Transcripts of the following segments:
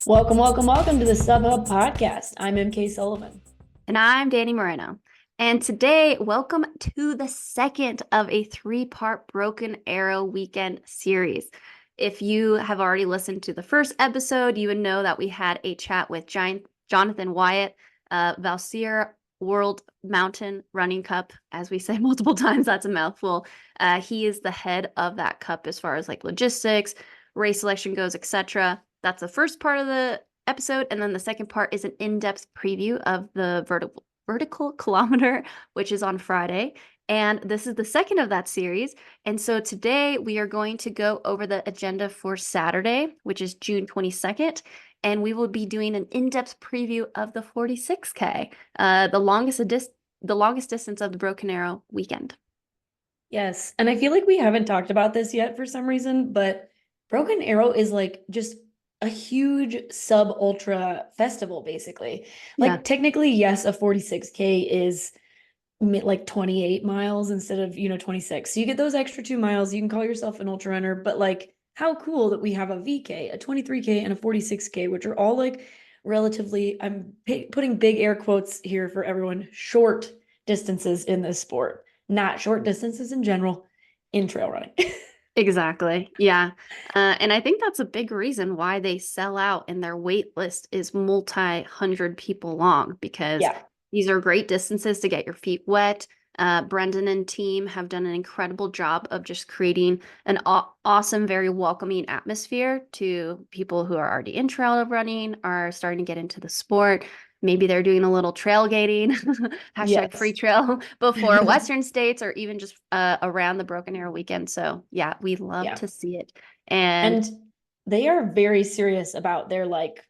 Welcome to the SubHub podcast. I'm MK Sullivan. And I'm Dani Moreno. And today, welcome to the second of a three-part Broken Arrow weekend series. If you have already listened to the first episode, you would know that we had a chat with Jonathan Wyatt, Valsier World Mountain Running Cup. As we say multiple times, that's a mouthful. He is the head of that cup as far as like logistics, race selection goes, etc. That's the first part of the episode, and then the second part is an in-depth preview of the vertical kilometer, which is on Friday. And this is the second of that series. And so today we are going to go over the agenda for Saturday, which is June 22nd. And we will be doing an in-depth preview of the 46K, the longest distance of the Broken Arrow weekend. Yes, and I feel like we haven't talked about this yet for some reason, but Broken Arrow is like just a huge sub-ultra festival, basically. Yeah. Like technically, yes, a 46K is like 28 miles instead of, 26. So you get those extra 2 miles. You can call yourself an ultra runner, but like how cool that we have a VK, a 23K, and a 46K, which are all like relatively, I'm putting big air quotes here for everyone, short distances in this sport, not short distances in general in trail running. Exactly. Yeah. And I think that's a big reason why they sell out and their wait list is multi-hundred people long, because Yeah. these are great distances to get your feet wet. Brendan and team have done an incredible job of just creating an awesome, very welcoming atmosphere to people who are already in trail running, are starting to get into the sport. Maybe they're doing a little trailgating, hashtag free Yes. trail before Western states, or even just around the Broken Arrow weekend. So yeah, we love Yeah. to see it. And And they are very serious about their like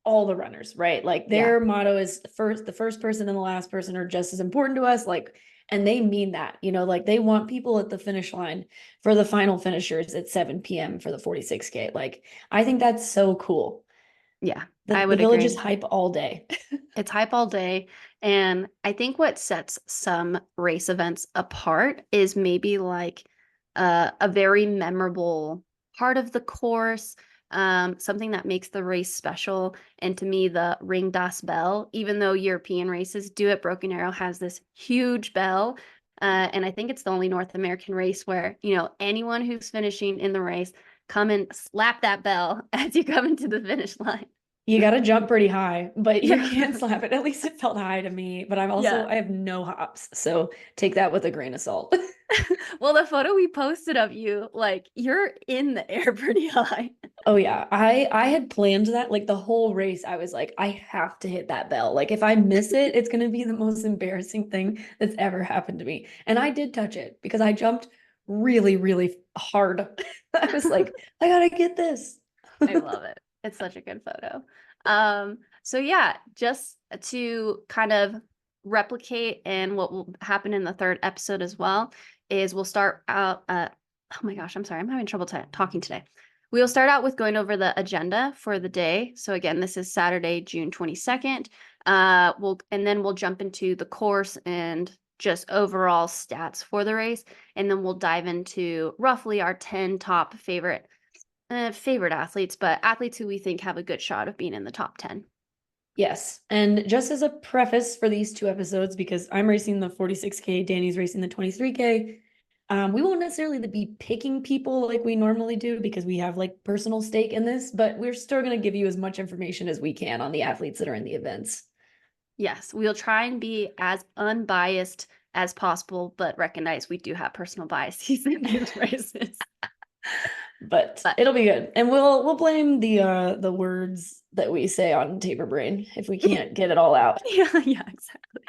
all the runners, right? Like yeah, their motto is the first person and the last person are just as important to us. Like, and they mean that, like they want people at the finish line for the final finishers at 7 p.m. for the 46K. Like, I think that's so cool. yeah, The I the would village is agree. hype all day. It's hype all day. And I think what sets some race events apart is maybe like a very memorable part of the course, something that makes the race special. And to me, the Ring das Bell, even though European races do it, Broken Arrow has this huge bell. And I think it's the only North American race where, anyone who's finishing in the race, come and slap that bell as you come into the finish line. You got to jump pretty high, but you Yeah. can't slap it. At least it felt high to me, but Yeah. I have no hops. So take that with a grain of salt. Well, the photo we posted of you, like you're in the air pretty high. Oh yeah, I had planned that like the whole race. I was like, I have to hit that bell. Like if I miss it, it's gonna be the most embarrassing thing that's ever happened to me. And I did touch it because I jumped really, really hard. I was like, I gotta get this. I love it. It's such a good photo. So yeah, just to kind of replicate and what will happen in the third episode as well is we'll start out oh my gosh, I'm sorry. I'm having trouble talking today. We'll start out with going over the agenda for the day. So again, this is Saturday, June 22nd. And then we'll jump into the course and just overall stats for the race. And then we'll dive into roughly our 10 top favorite athletes, but athletes who we think have a good shot of being in the top 10. Yes. And just as a preface for these two episodes, because I'm racing the 46K, Dani's racing the 23K, we won't necessarily be picking people like we normally do because we have like personal stake in this, but we're still going to give you as much information as we can on the athletes that are in the events. Yes, we'll try and be as unbiased as possible, but recognize we do have personal biases in these races. But But it'll be good. And we'll blame the words that we say on Taper Brain if we can't get it all out. yeah, exactly.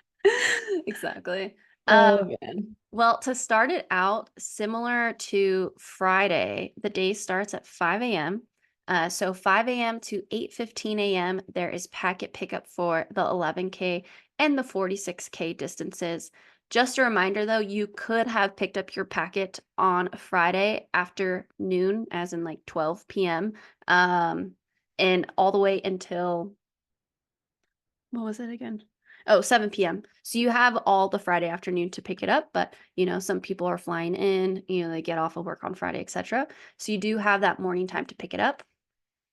Exactly. Oh man. Well, to start it out, similar to Friday, the day starts at 5 a.m. So 5 a.m. to 8:15 a.m., there is packet pickup for the 11K and the 46K distances. Just a reminder, though, you could have picked up your packet on Friday after noon, as in like 12 p.m., and all the way until, what was it again? Oh, 7 p.m. So you have all the Friday afternoon to pick it up, but some people are flying in, they get off of work on Friday, etc. So you do have that morning time to pick it up.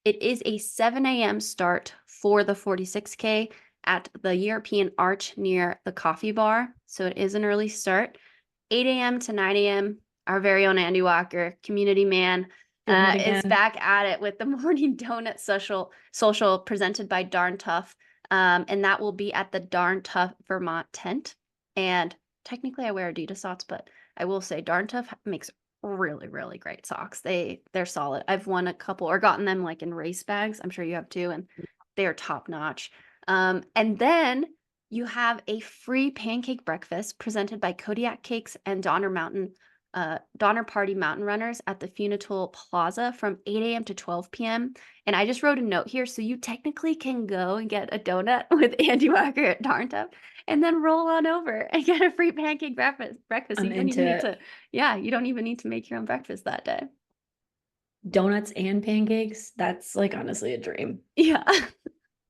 It is a 7 a.m. start for the 46K at the European Arch near the coffee bar. So it is an early start. 8 a.m. to 9 a.m. Our very own Andy Walker, community man, Doing it is again. back at it with the morning donut social presented by Darn Tough. And that will be at the Darn Tough Vermont tent. And technically I wear Adidas socks, but I will say Darn Tough makes really, really great socks. They're solid. I've won a couple or gotten them like in race bags. I'm sure you have too, and they are top notch. And then you have a free pancake breakfast presented by Kodiak Cakes and Donner Party Mountain Runners at the Funatool Plaza from 8 a.m. to 12 p.m. And I just wrote a note here, so you technically can go and get a donut with Andy Walker at Darntup and then roll on over and get a free pancake breakfast. So I'm you don't into even need it. to, you don't even need to make your own breakfast that day. Donuts and pancakes. That's like honestly a dream. Yeah.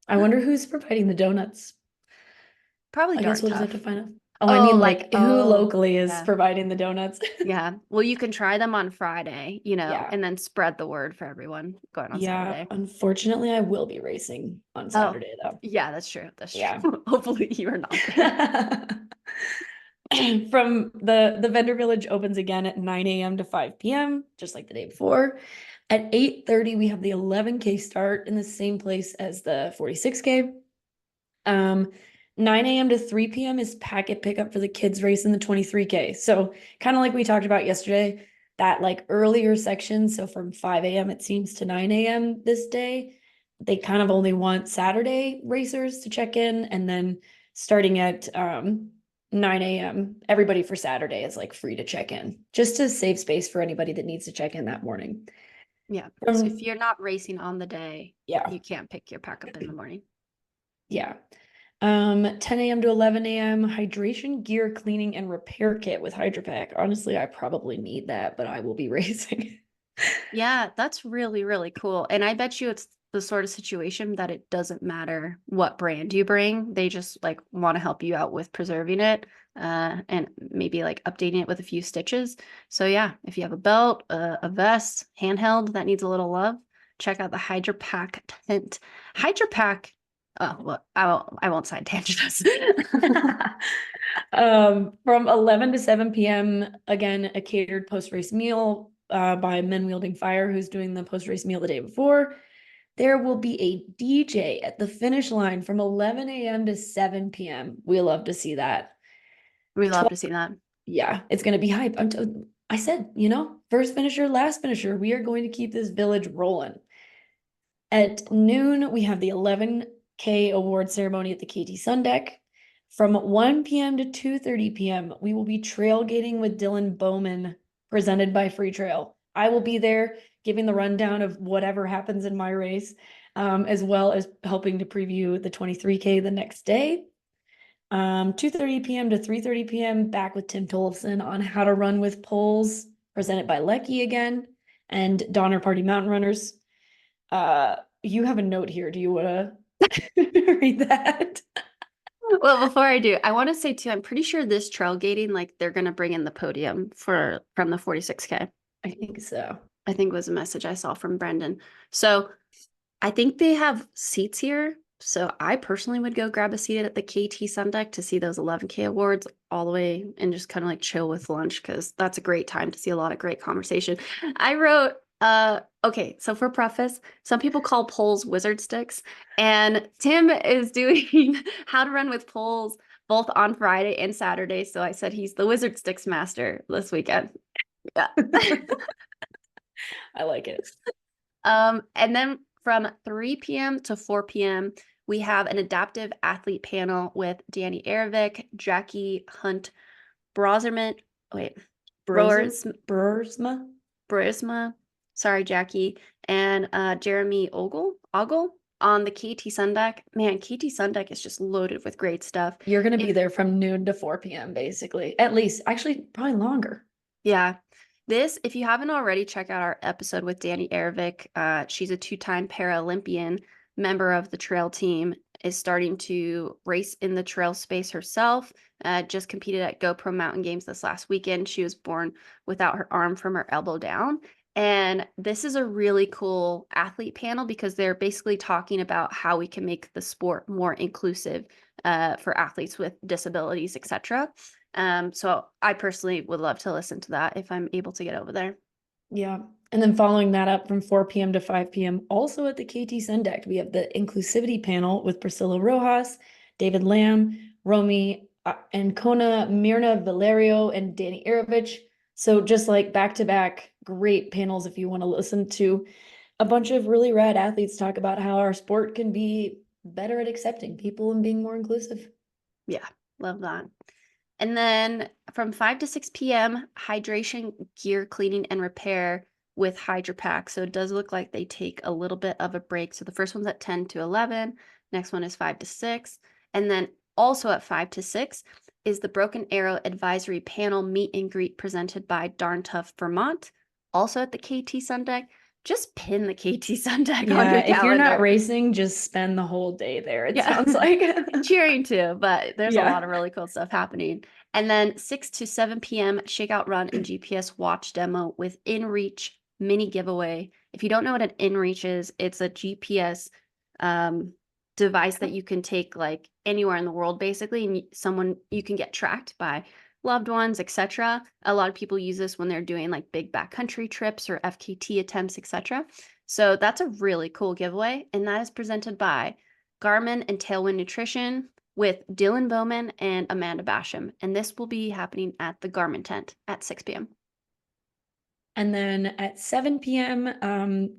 I wonder who's providing the donuts. Probably I guess Darn we'll just have to Tough. find out. Oh, I Oh, mean, like, like who locally is yeah. providing the donuts? Yeah. Well, you can try them on Friday, Yeah. and then spread the word for everyone going on Yeah. Saturday. Unfortunately, I will be racing on Oh, Saturday though. yeah, that's true. That's Yeah. true. Hopefully you are not there. From the vendor village opens again at 9 a.m. to 5 p.m., just like the day before. At 8:30, we have the 11K start in the same place as the 46K. 9 a.m. to 3 p.m. is packet pickup for the kids race in the 23K. So kind of like we talked about yesterday, that like earlier section. So from 5 a.m. it seems to 9 a.m. this day, they kind of only want Saturday racers to check in. And then starting at 9 a.m., everybody for Saturday is like free to check in, just to save space for anybody that needs to check in that morning. Yeah. So if you're not racing on the day, Yeah. you can't pick your pack up in the morning. Yeah. 10 a.m. to 11 a.m. hydration gear cleaning and repair kit with HydroPack. Honestly, I probably need that, but I will be racing. Yeah, that's really, really cool. And I bet you it's the sort of situation that it doesn't matter what brand you bring. They just like want to help you out with preserving it, and maybe like updating it with a few stitches. So yeah, if you have a belt, a vest, handheld that needs a little love, check out the HydroPack tent. HydroPack. Oh, well, I won't side tangent us. From 11 to 7 p.m., again, a catered post-race meal by Men Wielding Fire, who's doing the post-race meal the day before. There will be a DJ at the finish line from 11 a.m. to 7 p.m. We love to see that. We love to see that. Yeah, it's going to be hype. I said, first finisher, last finisher. We are going to keep this village rolling. At noon, we have the 11K award ceremony at the KT Sun Deck. From 1 p.m. to 2:30 p.m., we will be trailgating with Dylan Bowman, presented by Freetrail. I will be there giving the rundown of whatever happens in my race, as well as helping to preview the 23K the next day. 2:30 p.m. to 3:30 p.m. back with Tim Tollefson on how to run with poles, presented by Lecky again, and Donner Party Mountain Runners. You have a note here. Do you want to read that? Well, before I do, I want to say too, I'm pretty sure this trailgating, like they're gonna bring in the podium from the 46K. I think so. I think was a message I saw from Brendan. So I think they have seats here. So I personally would go grab a seat at the KT Sun Deck to see those 11K awards all the way and just kind of like chill with lunch, because that's a great time to see a lot of great conversation. I wrote, okay, so for preface, some people call poles wizard sticks, and Tim is doing how to run with poles both on Friday and Saturday. So I said he's the wizard sticks master this weekend. Yeah. I like it. And then from 3 p.m. to 4 p.m., we have an adaptive athlete panel with Dani EmKay, Jackie Hunt, Broersma. Sorry, Jackie, and Jeremy Ogle on the KT Sun Deck. Man, KT Sun Deck is just loaded with great stuff. You're going to be there from noon to 4 p.m. basically. At least, actually, probably longer. Yeah. This, if you haven't already, check out our episode with Dani EmKay. She's a two-time Paralympian, member of the trail team, is starting to race in the trail space herself. Just competed at GoPro Mountain Games this last weekend. She was born without her arm from her elbow down. And this is a really cool athlete panel because they're basically talking about how we can make the sport more inclusive for athletes with disabilities, etc. So I personally would love to listen to that if I'm able to get over there. Yeah. And then following that up from 4 p.m. to 5 p.m., also at the KT Sun Deck, we have the inclusivity panel with Priscilla Rojas, David Lamb, Romy Ancona, Mirna Valerio, and Dani Arovich. So just like back-to-back great panels if you want to listen to a bunch of really rad athletes talk about how our sport can be better at accepting people and being more inclusive. Yeah, love that. And then from 5 to 6 p.m., hydration, gear cleaning, and repair with Hydra Pack. So it does look like they take a little bit of a break. So the first one's at 10 to 11. Next one is 5 to 6. And then also at 5 to 6 is the Broken Arrow Advisory Panel Meet and Greet presented by Darn Tough Vermont. Also at the KT Sun Deck. Just pin the KT Sun Deck on your Yeah, if you're not calendar. racing, just spend the whole day there, it Yeah. sounds like. Cheering too, but there's a Yeah. lot of really cool stuff happening. And then 6 to 7 p.m. Shakeout Run and GPS Watch demo with InReach mini giveaway. If you don't know what an InReach is, it's a GPS device that you can take like anywhere in the world basically, and you can get tracked by loved ones, etc. A lot of people use this when they're doing like big backcountry trips or FKT attempts, etc. So that's a really cool giveaway, and that is presented by Garmin and Tailwind Nutrition with Dylan Bowman and Amanda Basham. And this will be happening at the Garmin tent at 6 p.m. And then at 7 p.m.,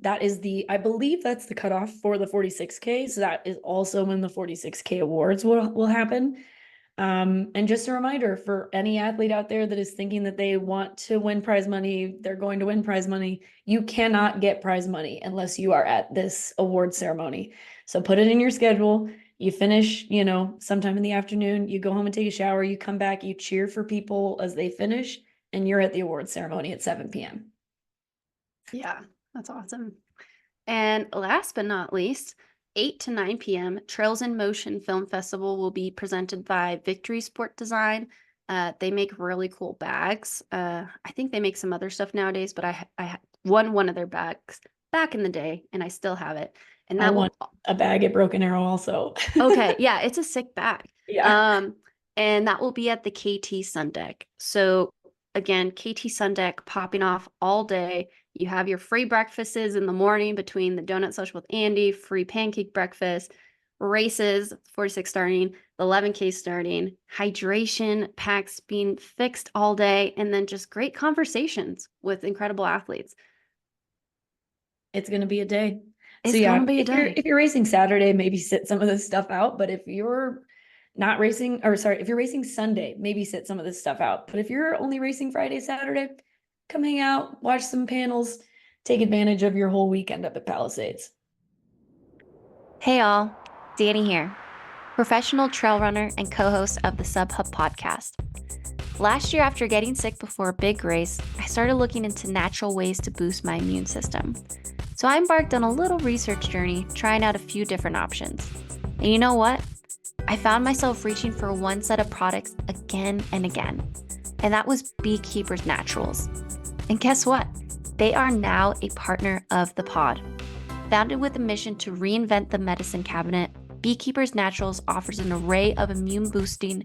that is I believe that's the cutoff for the 46K. So that is also when the 46K awards will happen. And just a reminder for any athlete out there that is thinking that they want to win prize money, they're going to win prize money. You cannot get prize money unless you are at this award ceremony. So put it in your schedule. You finish, sometime in the afternoon, you go home and take a shower, you come back, you cheer for people as they finish, and you're at the award ceremony at 7 p.m. Yeah, that's awesome. And last but not least, 8 to 9 p.m., Trails in Motion Film Festival will be presented by Victory Sport Design. They make really cool bags. I think they make some other stuff nowadays, but I won one of their bags back in the day, and I still have it. And I want a bag at Broken Arrow also. Okay, yeah, it's a sick bag. Yeah. And that will be at the KT Sun Deck. So again, KT Sun Deck popping off all day. You have your free breakfasts in the morning between the Donut Social with Andy, free pancake breakfast, races, 46 starting, the 11K starting, hydration packs being fixed all day, and then just great conversations with incredible athletes. It's going to be a day. It's gonna be a day. If you're racing Saturday, maybe sit some of this stuff out. But if you're not racing, if you're racing Sunday, maybe sit some of this stuff out. But if you're only racing Friday, Saturday, come hang out, watch some panels, take advantage of your whole weekend up at Palisades. Hey all, Dani here, professional trail runner and co-host of the SubHub podcast. Last year, after getting sick before a big race, I started looking into natural ways to boost my immune system. So I embarked on a little research journey, trying out a few different options. And you know what? I found myself reaching for one set of products again and again. And that was Beekeepers Naturals. And guess what? They are now a partner of the pod. Founded with a mission to reinvent the medicine cabinet, Beekeepers Naturals offers an array of immune-boosting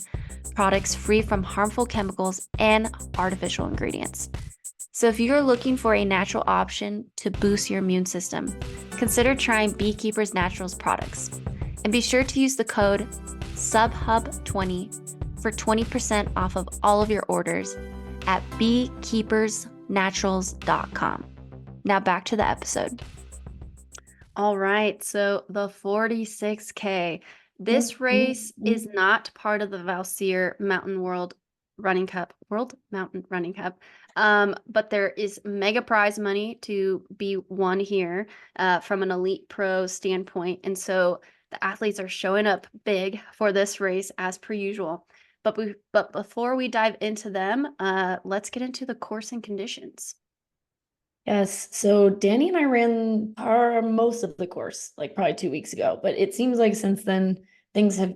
products free from harmful chemicals and artificial ingredients. So if you're looking for a natural option to boost your immune system, consider trying Beekeepers Naturals products. And be sure to use the code SUBHUB20 for 20% off of all of your orders at beekeepersnaturals.com. Now back to the episode. All right, so the 46K. This race is not part of the Valsier Mountain World Mountain Running Cup. But there is mega prize money to be won here from an elite pro standpoint. And so the athletes are showing up big for this race as per usual. But before we dive into them, let's get into the course and conditions. Yes. So Danny and I ran most of the course, like probably 2 weeks ago, but it seems like since then things have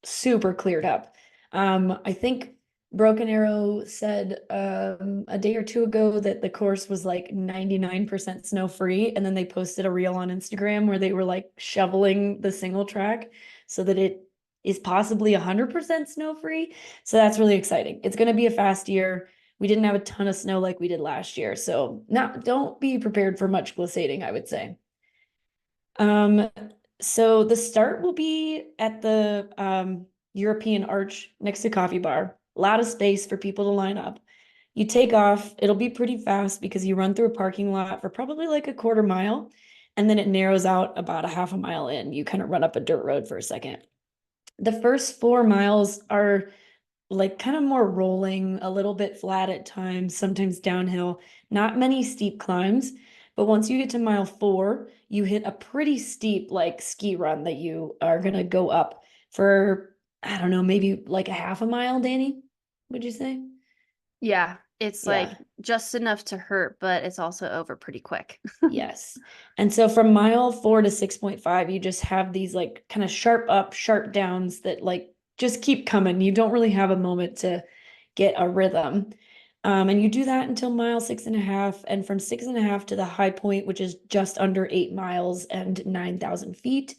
super cleared up. I think Broken Arrow said a day or two ago that the course was like 99% snow free, and then they posted a reel on Instagram where they were like shoveling the single track so that it is possibly 100% snow free. So that's really exciting. It's going to be a fast year. We didn't have a ton of snow like we did last year. So not don't be prepared for much glissading, I would say. Um, so the start will be at the European Arch next to Coffee Bar. A lot of space for people to line up. You take off, it'll be pretty fast because you run through a parking lot for probably like a quarter mile, and then it narrows out about a half a mile in. You kind of run up a dirt road for a second. The first 4 miles are like kind of more rolling, a little bit flat at times, sometimes downhill, not many steep climbs. But once you get to mile 4, you hit a pretty steep like ski run that you are gonna go up for, I don't know, maybe like a half a mile, Danny, would you say? Yeah, it's like Yeah. just enough to hurt, but it's also over pretty quick. Yes. And so from mile 4 to 6.5, you just have these like kind of sharp up, sharp downs that like just keep coming. You don't really have a moment to get a rhythm. And you do that until mile 6.5. And from 6.5 to the high point, which is just under 8 miles and 9,000 feet,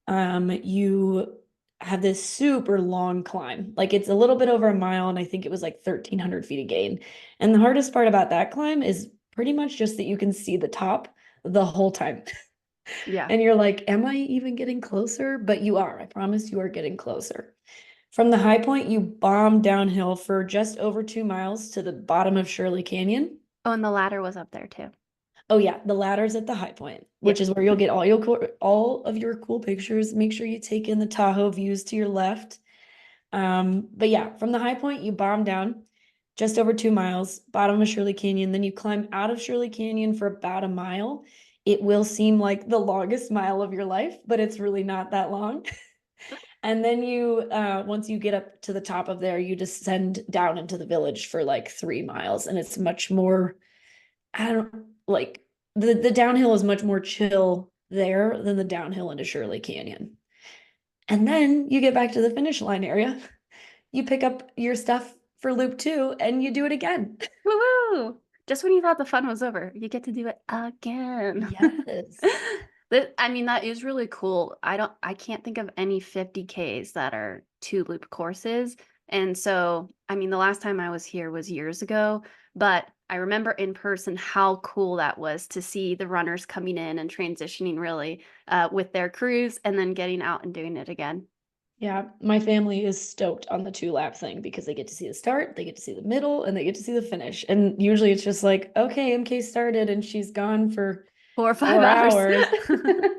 you have this super long climb. Like it's a little bit over a mile, and I think it was like 1,300 feet of gain. And the hardest part about that climb is pretty much just that you can see the top the whole time. Yeah. And you're like, am I even getting closer? But you are. I promise you are getting closer. From the high point, you bomb downhill for just over 2 miles to the bottom of Shirley Canyon. Oh, and the ladder was up there too. Oh yeah, the ladder's at the high point, which Yep. is where you'll get all of your cool pictures. Make sure you take in the Tahoe views to your left. But yeah, from the high point, you bomb down just over 2 miles, bottom of Shirley Canyon. Then you climb out of Shirley Canyon for about a mile. It will seem like the longest mile of your life, but it's really not that long. And then once you get up to the top of there, you descend down into the village for like 3 miles, and it's much more, I don't like the downhill is much more chill there than the downhill into Shirley Canyon. And then you get back to the finish line area, you pick up your stuff for loop 2 and you do it again. Woo-woo! Just when you thought the fun was over, you get to do it again. Yes. I mean, that is really cool. I can't think of any 50Ks that are two loop courses. And so, I mean, the last time I was here was years ago, but I remember in person how cool that was to see the runners coming in and transitioning really with their crews and then getting out and doing it again. Yeah, my family is stoked on the 2 lap thing because they get to see the start, they get to see the middle, and they get to see the finish. And usually it's just like, okay, EmKay started and she's gone for 4 or 5 hours. 4 hours.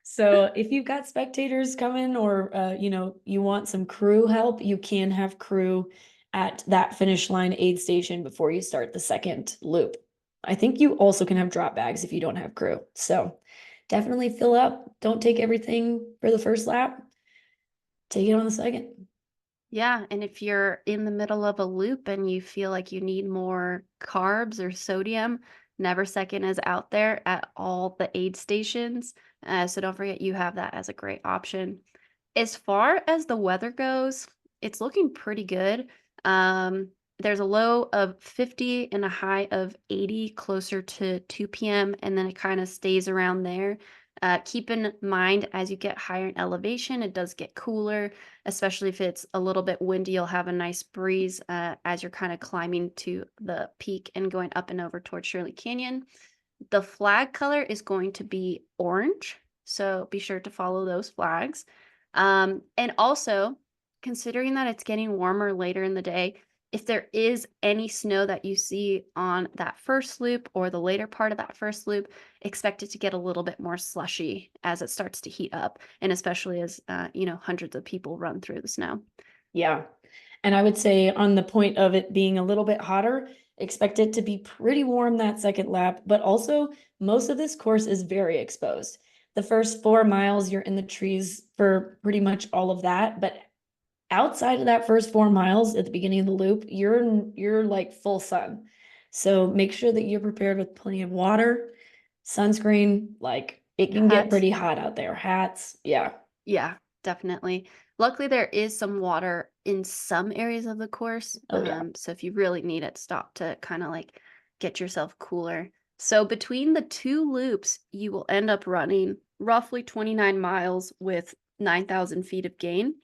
So if you've got spectators coming or you want some crew help, you can have crew at that finish line aid station before you start the second loop. I think you also can have drop bags if you don't have crew. So definitely fill up. Don't take everything for the first lap. Take it on the second. Yeah, and if you're in the middle of a loop and you feel like you need more carbs or sodium, Never Second is out there at all the aid stations. So don't forget you have that as a great option. As far as the weather goes, it's looking pretty good. There's a low of 50 and a high of 80 closer to 2 p.m., and then it kind of stays around there. Keep in mind as you get higher in elevation, it does get cooler, especially if it's a little bit windy. You'll have a nice breeze as you're kind of climbing to the peak and going up and over towards Shirley Canyon. The flag color is going to be orange, so be sure to follow those flags. And also, considering that it's getting warmer later in the day, if there is any snow that you see on that first loop or the later part of that first loop, expect it to get a little bit more slushy as it starts to heat up, and especially as hundreds of people run through the snow. Yeah. And I would say on the point of it being a little bit hotter, expect it to be pretty warm that second lap, but also most of this course is very exposed. The first 4 miles, you're in the trees for pretty much all of that, but outside of that first 4 miles at the beginning of the loop, you're like full sun. So make sure that you're prepared with plenty of water, sunscreen, like it can get Hats. pretty hot out there. Hats, yeah. Yeah, definitely. Luckily, there is some water in some areas of the course. Oh yeah. So if you really need it, stop to kind of like get yourself cooler. So between the two loops, you will end up running roughly 29 miles with 9,000 feet of gain.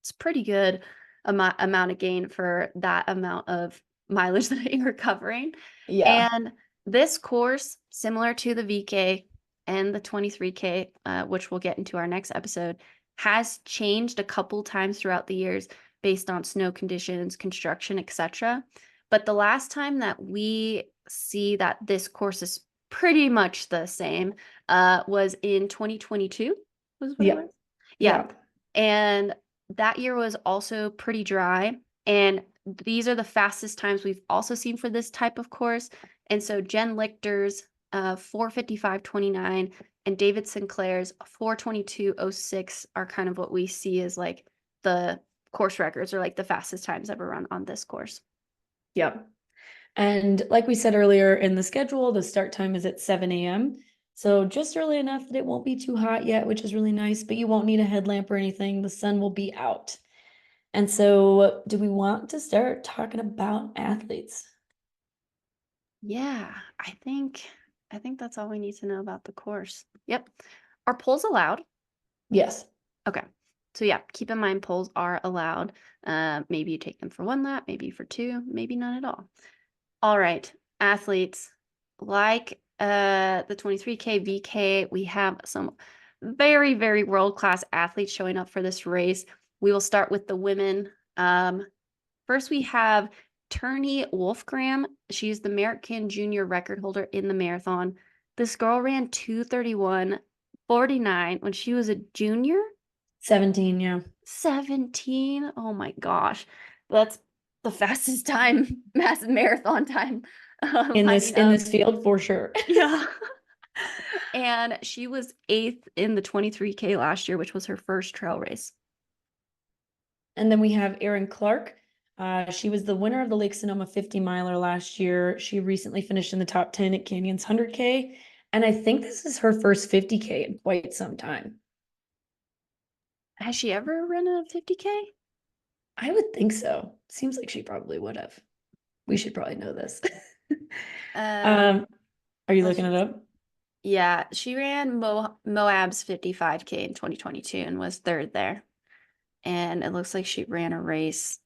It's pretty good amount of gain for that amount of mileage that you're covering. Yeah. And this course, similar to the VK and the 23K, which we'll get into our next episode, has changed a couple times throughout the years based on snow conditions, construction, etc. But the last time that we see that this course is pretty much the same was in 2022, was what it was? Yep. Yeah. Yep. And that year was also pretty dry. And these are the fastest times we've also seen for this type of course. And so Jen Lichter's 4:55:29 and David Sinclair's 4:22:06 are kind of what we see as like the course records or like the fastest times ever run on this course. Yep. And like we said earlier in the schedule, the start time is at 7 a.m. So just early enough that it won't be too hot yet, which is really nice, but you won't need a headlamp or anything. The sun will be out. And so, do we want to start talking about athletes? Yeah, I think that's all we need to know about the course. Yep. Are polls allowed? Yes. Okay. So yeah, keep in mind polls are allowed. Maybe you take them for one lap, maybe for two, maybe none at all. All right, athletes like the 23K VK, we have some very, very world-class athletes showing up for this race. We will start with the women. First, we have Turney Wolfgram. She's the American junior record holder in the marathon. This girl ran 2:31:49 when she was a junior. 17, yeah. 17. Oh my gosh. That's the fastest time, massive marathon time lining In up. this field for sure. Yeah. And she was 8th in the 23K last year, which was her first trail race. And then we have Erin Clark. She was the winner of the Lake Sonoma 50 miler last year. She recently finished in the top 10 at Canyon's 100K. And I think this is her first 50K in quite some time. Has she ever run a 50K? I would think so. Seems like she probably would have. We should probably know this. Are you looking it up? Yeah, she ran Moab's 55K in 2022 and was third there. And it looks like she ran a race.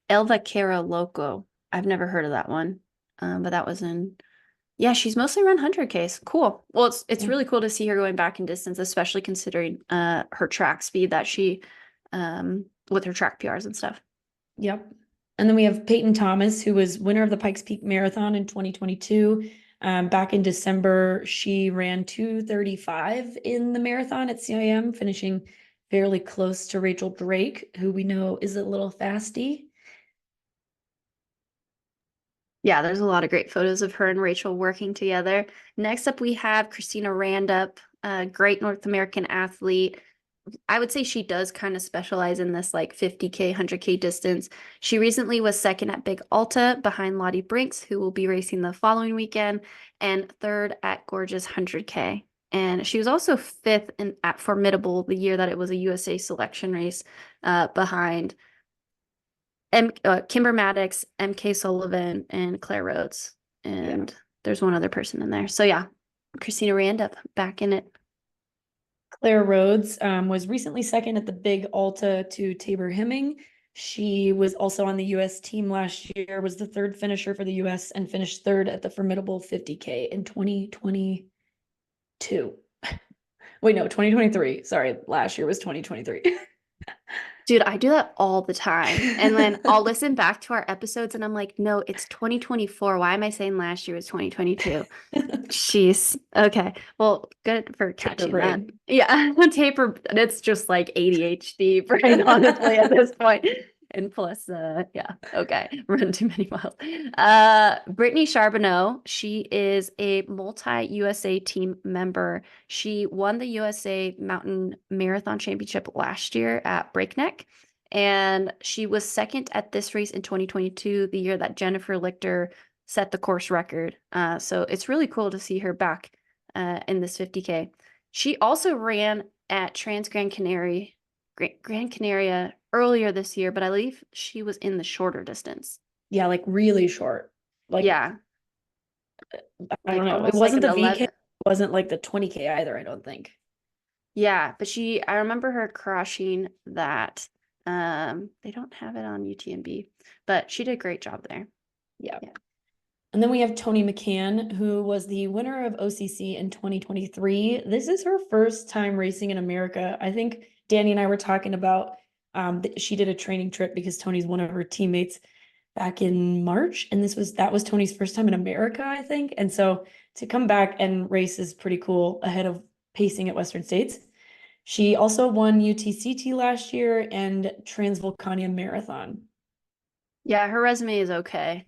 El Vaquero Loco. I've never heard of that one. But that was in, yeah, she's mostly run 100Ks. Cool. Well, it's Yeah. really cool to see her going back in distance, especially considering her track speed that she with her track PRs and stuff. Yep. And then we have Peyton Thomas, who was winner of the Pikes Peak Marathon in 2022. Back in December, she ran 2:35 in the marathon at CIM, finishing fairly close to Rachel Drake, who we know is a little fasty. Yeah, there's a lot of great photos of her and Rachel working together. Next up, we have Christina Randup, a great North American athlete. I would say she does kind of specialize in this like 50K, 100K distance. She recently was second at Big Alta behind Lottie Brinks, who will be racing the following weekend, and third at Gorgeous 100K. And she was also fifth at Formidable the year that it was a USA selection race behind Kimber Maddox, EmKay Sullivan, and Claire Rhodes. And there's one other person in there. So yeah, Christina Randup back in it. Claire Rhodes was recently second at the Big Alta to Tabor Hemming. She was also on the US team last year, was the third finisher for the US, and finished third at the Formidable 50K in 2022. Wait, no, 2023. Sorry, last year was 2023. Dude, I do that all the time. And then I'll listen back to our episodes and I'm like, no, it's 2024. Why am I saying last year was 2022? Jeez. Okay. Well, good for catching that. Yeah. Taper, it's just like ADHD brain, honestly, at this point. And plus, yeah, okay, run too many miles. Brittany Charbonneau, she is a multi-USA team member. She won the USA Mountain Marathon Championship last year at Breakneck, and she was second at this race in 2022, the year that Jennifer Lichter set the course record. So it's really cool to see her back in this 50K. She also ran at Gran Canaria earlier this year, but I believe she was in the shorter distance. Yeah, like really short. Like, Yeah, I like don't know. It almost like wasn't an the VK, 11. it wasn't like the 20K either, I don't think. Yeah, but I remember her crushing that. They don't have it on UTMB, but she did a great job there. Yeah. And then we have Toni McCann, who was the winner of OCC in 2023. This is her first time racing in America. I think Dani and I were talking about she did a training trip because Toni's one of her teammates back in March, and that was Toni's first time in America, I think. And so to come back and race is pretty cool ahead of pacing at Western States. She also won UTCT last year and Transvolcania Marathon. Yeah, her resume is okay.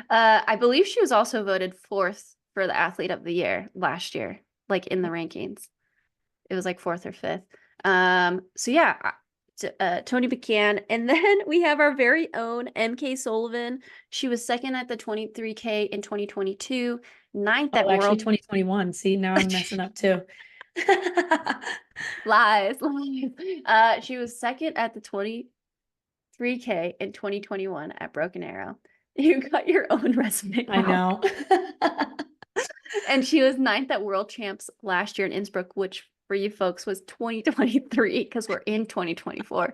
I believe she was also voted 4th for the athlete of the year last year, like in the rankings. It was like 4th or 5th. So yeah, Toni McCann. And then we have our very own EmKay Sullivan. She was second at the 23K in 2022, ninth at Oh, actually World 2021. See, now I'm messing up too. Lies. She was second at the 23K in 2021 at Broken Arrow. You got your own resume. I know. And she was ninth at World Champs last year in Innsbruck, which for you folks was 2023 because we're in 2024.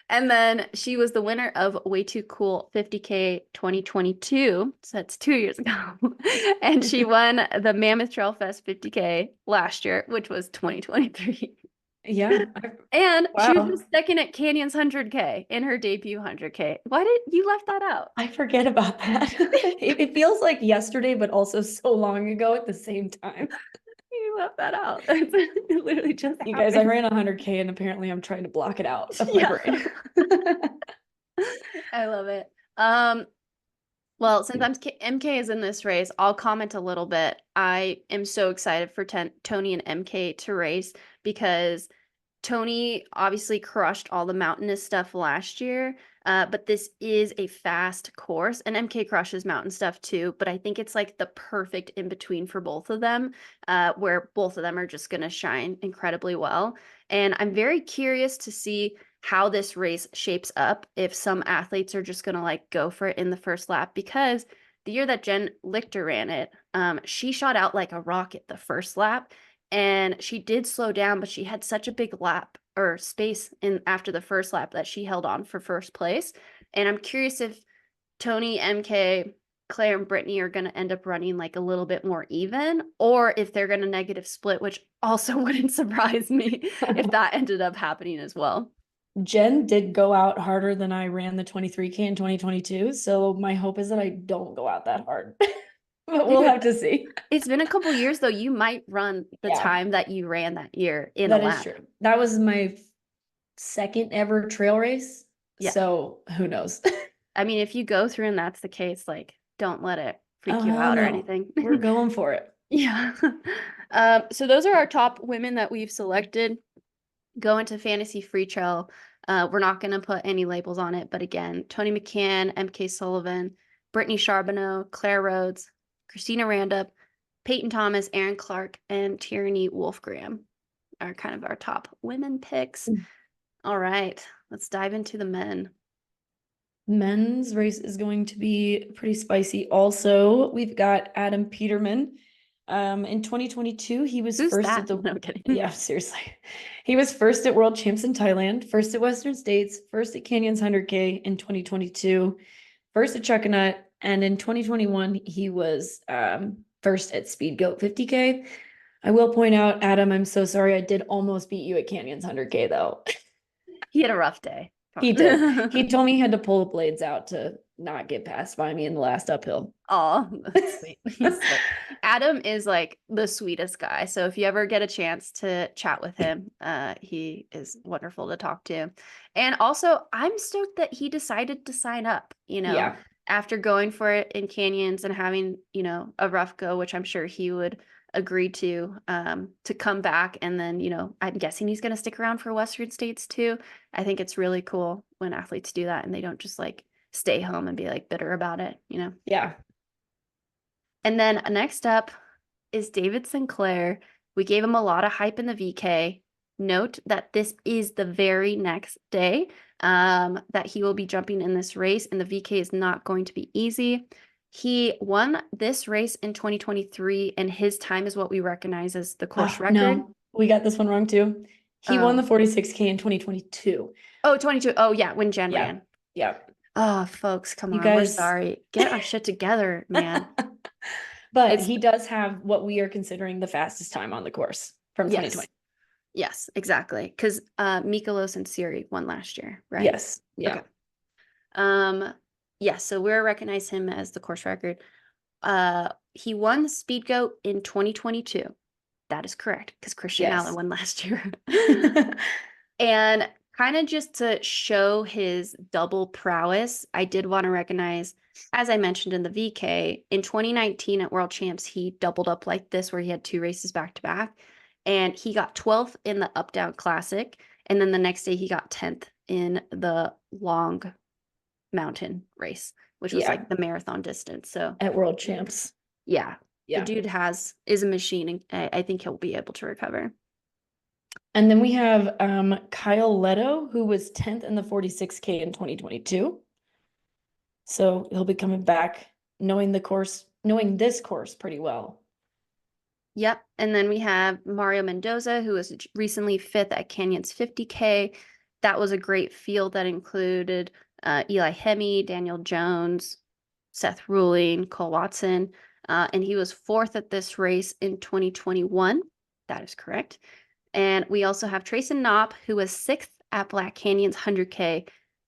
And then she was the winner of Way Too Cool 50K 2022. So that's 2 years ago. And she won the Mammoth Trail Fest 50K last year, which was 2023. Yeah. And she was Wow. just second at Canyon's 100K in her debut 100K. Why did you left that out? I forget about that. It feels like yesterday, but also so long ago at the same time. You left that out. It literally just You happened. guys, I ran 100K and apparently I'm trying to block it out of my Yeah. brain. I love it. Well, since EmKay is in this race, I'll comment a little bit. I am so excited for Toni and EmKay to race because Toni obviously crushed all the mountainous stuff last year, but this is a fast course, and EmKay crushes mountain stuff too, but I think it's like the perfect in between for both of them, where both of them are just going to shine incredibly well. And I'm very curious to see how this race shapes up if some athletes are just going to like go for it in the first lap, because the year that Jen Lichter ran it, she shot out like a rocket the first lap. And she did slow down, but she had such a big lap or space in after the first lap that she held on for first place. And I'm curious if Toni, EmKay, Claire, and Brittany are going to end up running like a little bit more even, or if they're going to negative split, which also wouldn't surprise me if that ended up happening as well. Jen did go out harder than I ran the 23K in 2022. So my hope is that I don't go out that hard. But we'll have to see. It's been a couple years though. You might run the time that you ran that year in a That is lap. true. That was my second ever trail race. Yeah. So who knows? I mean, if you go through and that's the case, like don't let it freak Oh, you hell out or no. anything. We're going for it. Yeah. So those are our top women that we've selected. Go into Fantasy Freetrail. We're not going to put any labels on it, but again, Toni McCann, EmKay Sullivan, Brittany Charbonneau, Claire Rhodes, Christina Randup, Peyton Thomas, Aaron Clark, and Tierney Wolfgram are kind of our top women picks. All right, let's dive into the men. Men's race is going to be pretty spicy. Also, we've got Adam Peterman. In 2022, he was Who's first that? at the No, I'm kidding. Yeah, seriously. He was first at World Champs in Thailand, first at Western States, first at Canyons 100K in 2022, first at Chuckanut, and in 2021, he was first at Speed Goat 50K. I will point out, Adam, I'm so sorry. I did almost beat you at Canyons 100K though. He had a rough day. He did. He told me he had to pull the blades out to not get passed by me in the last uphill. Oh, that's sweet. Adam is like the sweetest guy. So if you ever get a chance to chat with him, he is wonderful to talk to. And also, I'm stoked that he decided to sign up, Yeah. after going for it in Canyons and having, a rough go, which I'm sure he would agree to come back. And then, I'm guessing he's going to stick around for Western States too. I think it's really cool when athletes do that and they don't just like stay home and be like bitter about it, you know? Yeah. And then next up is David Sinclair. We gave him a lot of hype in the VK. Note that this is the very next day that he will be jumping in this race, and the VK is not going to be easy. He won this race in 2023, and his time is what we recognize as the course record. No, we got this one wrong too. He won the 46K in 2022. Oh, 22. Oh, yeah, when Jen ran. Yeah. Oh, folks, come You on. guys... We're sorry. Get our shit together, man. But he does have what we are considering the fastest time on the course from 2020. Yes, exactly. Because Mikolos and Siri won last year, right? Yes. Yeah. Okay. Yeah, so we're recognize him as the course record. He won the Speed Goat in 2022. That is correct, because Christian Allen won last year. And kind of just to show his double prowess, I did want to recognize, as I mentioned in the VK, in 2019 at World Champs, he doubled up like this, where he had 2 races back to back. And he got 12th in the Up Down Classic. And then the next day he got 10th in the long mountain race, which was like the marathon distance. So at World Champs. Yeah. The dude is a machine, and I think he'll be able to recover. And then we have Kyle Leto, who was 10th in the 46K in 2022. So he'll be coming back knowing this course pretty well. Yep. And then we have Mario Mendoza, who was recently 5th at Canyons 50K. That was a great field that included Eli Hemme, Daniel Jones, Seth Ruling, Cole Watson. And he was 4th at this race in 2021. That is correct. And we also have Trayson Knopp, who was 6th at Black Canyons 100K.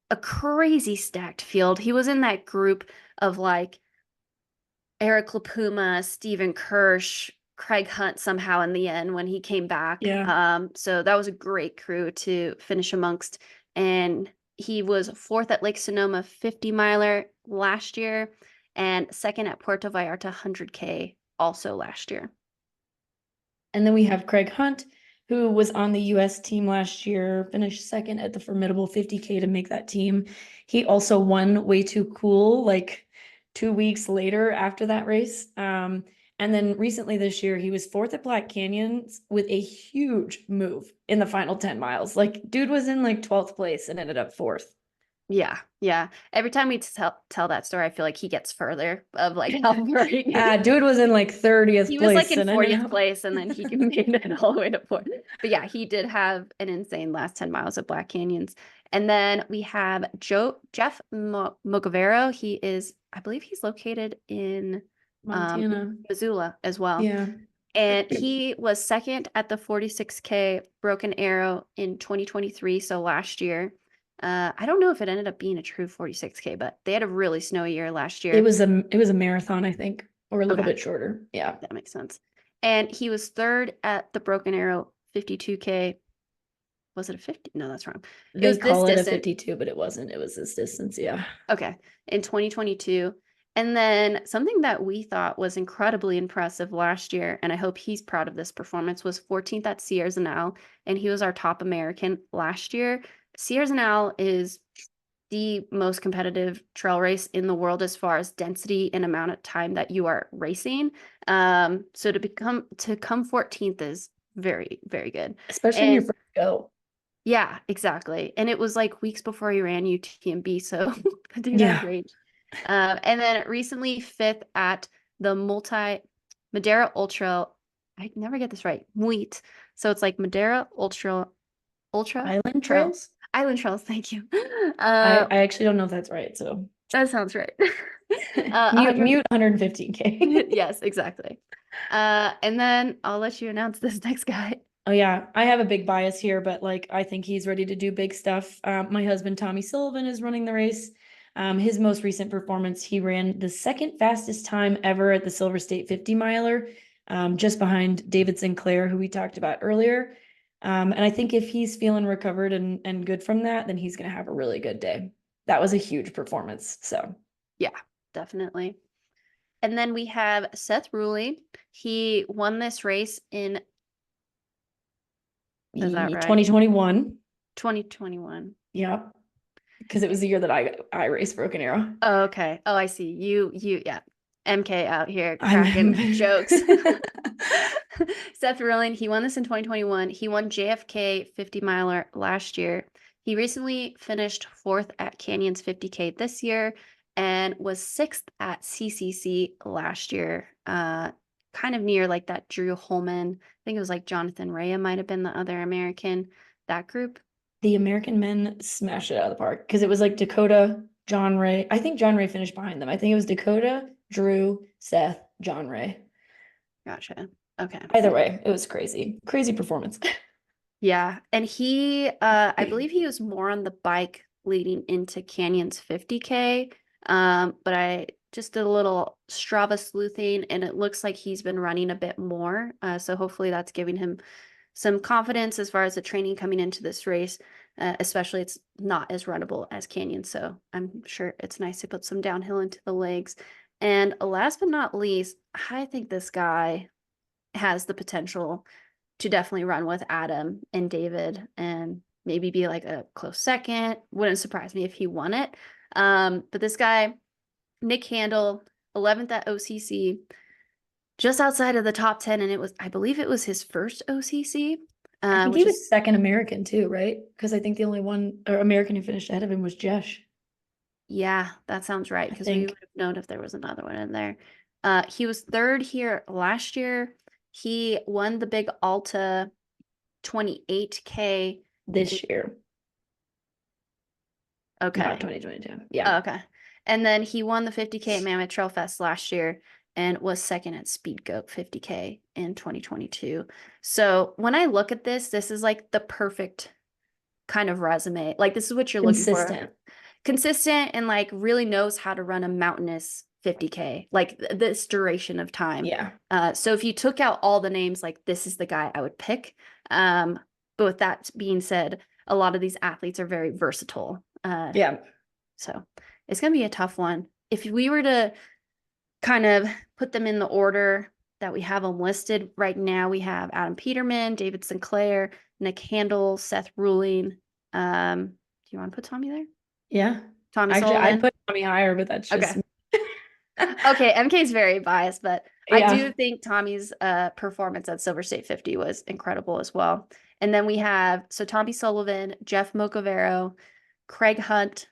A crazy stacked field. He was in that group of like Eric LaPuma, Stephen Kirsch, Craig Hunt somehow in the end when he came back. So that was a great crew to finish amongst. And he was 4th at Lake Sonoma 50 miler last year and 2nd at Puerto Vallarta 100K also last year. And then we have Craig Hunt, who was on the US team last year, finished 2nd at the formidable 50K to make that team. He also won Way Too Cool like 2 weeks later after that race. And then recently this year, he was 4th at Black Canyons with a huge move in the final 10 miles. Like, dude was in like 12th place and ended up 4th. Yeah, yeah. Every time we tell that story, I feel like he gets further of like how far he dude was in like 30th place. He was like in 40th place, and then he made it all the way to 4th. But yeah, he did have an insane last 10 miles at Black Canyons. And then we have Jeff Mogavero. He is, I believe he's located in Montana, Missoula as well. Yeah. And he was 2nd at the 46K Broken Arrow in 2023, so last year. I don't know if it ended up being a true 46K, but they had a really snowy year last year. It was a marathon, I think, or a little bit shorter. Yeah. That makes sense. And he was 3rd at the Broken Arrow 52K. Was it a 50? No, that's wrong. They call it a 52, but it wasn't. It was this distance. Yeah. Okay. In 2022. And then something that we thought was incredibly impressive last year, and I hope he's proud of this performance, was 14th at Sierre-Zinal, and he was our top American last year. Sierre-Zinal is the most competitive trail race in the world as far as density and amount of time that you are racing. So to come 14th is very, very good. Especially in your first go. Yeah, exactly. And it was like weeks before he ran UTMB, so the dude had range. And then recently 5th at the Madeira Ultra. I never get this right. Muit. So it's like Madeira Ultra Island Trails. Island Trails. Thank you. I actually don't know if that's right. So that sounds right. Mute 115K. Yes, exactly. And then I'll let you announce this next guy. Oh yeah, I have a big bias here, but like I think he's ready to do big stuff. My husband Tommy Sullivan is running the race. His most recent performance, he ran the 2nd fastest time ever at the Silver State 50 miler, just behind David Sinclair, who we talked about earlier. And I think if he's feeling recovered and good from that, then he's going to have a really good day. That was a huge performance. So yeah, definitely. And then we have Seth Ruling. He won this race in 2021. 2021. Yeah. because it was the year that I raced Broken Arrow. Oh, okay. Oh, I see. Yeah. EmKay out here I'm cracking jokes. Seth Rollin, he won this in 2021. He won JFK 50 miler last year. He recently finished fourth at Canyons 50K this year and was sixth at CCC last year. Kind of near like that Drew Holman. I think it was like Jonathan Rea might have been the other American, that group. The American men smashed it out of the park because it was like Dakota, John Ray. I think John Ray finished behind them. I think it was Dakota, Drew, Seth, John Ray. Gotcha. Okay. Either way, it was crazy. Crazy performance. Yeah. And he, I believe he was more on the bike leading into Canyons 50K. But I just did a little Strava sleuthing and it looks like he's been running a bit more. So hopefully that's giving him some confidence as far as the training coming into this race. Especially it's not as runnable as Canyon. So I'm sure it's nice to put some downhill into the legs. And last but not least, I think this guy has the potential to definitely run with Adam and David and maybe be like a close second. Wouldn't surprise me if he won it. But this guy, Nick Handel, 11th at OCC, just outside of the top 10. And it was, I believe it was his first OCC. I think Which he was is, second American too, right? Because I think the only one or American who finished ahead of him was Jesh. yeah, that sounds right. I Because we would think have known if there was another one in there. He was third here last year. He won the big Alta 28K. this year, Okay. not 2022. Yeah. Oh, okay. And then he won the 50K at Mammoth Trail Fest last year and was second at Speed Goat 50K in 2022. So when I look at this, this is like the perfect kind of resume. Like this is what you're looking for. Consistent. Consistent and like really knows how to run a mountainous 50K, like this duration of time. Yeah. So if you took out all the names, like this is the guy I would pick. But with that being said, a lot of these athletes are very versatile. Yeah. So it's going to be a tough one. If we were to kind of put them in the order that we have them listed right now, we have Adam Peterman, David Sinclair, Nick Handel, Seth Ruling. Do you want to put Tommy there? Yeah. Tommy Actually, Sullivan? I'd put Tommy higher, but that's just Okay. Okay, EmKay's very biased, but yeah. I do think Tommy's performance at Silver State 50 was incredible as well. And then we have, so Tommy Sullivan, Jeff Mocavero, Craig Hunt.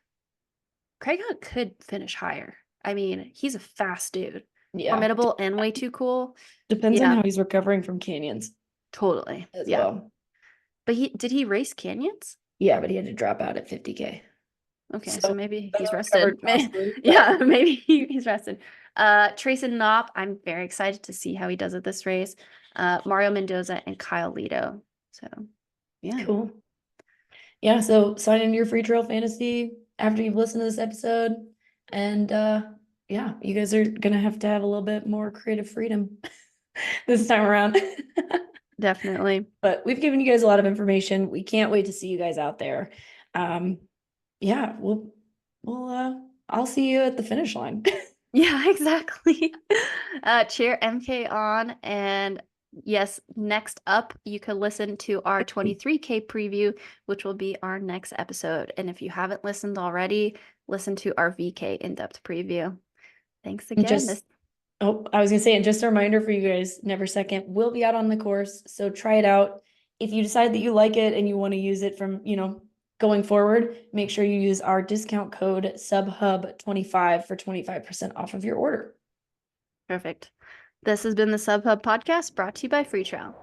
Craig Hunt could finish higher. I mean, he's a fast dude. Yeah. Formidable and way too cool. Depends on Yeah. how he's recovering from canyons Totally. as Yeah. well. But did he race canyons? Yeah, but he had to drop out at 50K. Okay, So, so maybe he's recovered rested. possibly, but- Yeah, maybe he's rested. Trayson Knopp, I'm very excited to see how he does at this race. Mario Mendoza and Kyle Lito. So, yeah. Cool. Yeah, so sign into your Freetrail Fantasy after you've listened to this episode. And yeah, you guys are gonna have to have a little bit more creative freedom this time around. Definitely. But we've given you guys a lot of information. We can't wait to see you guys out there. Yeah, I'll see you at the finish line. Yeah, exactly. Cheer EmKay on. And yes, next up, you can listen to our 23K preview, which will be our next episode. And if you haven't listened already, listen to our VK in-depth preview. Thanks again. Oh, I was gonna say, and just a reminder for you guys, Never Second will be out on the course, so try it out. If you decide that you like it and you want to use it from, going forward, make sure you use our discount code SUBHUB25 for 25% off of your order. Perfect. This has been the SubHub podcast brought to you by Freetrail.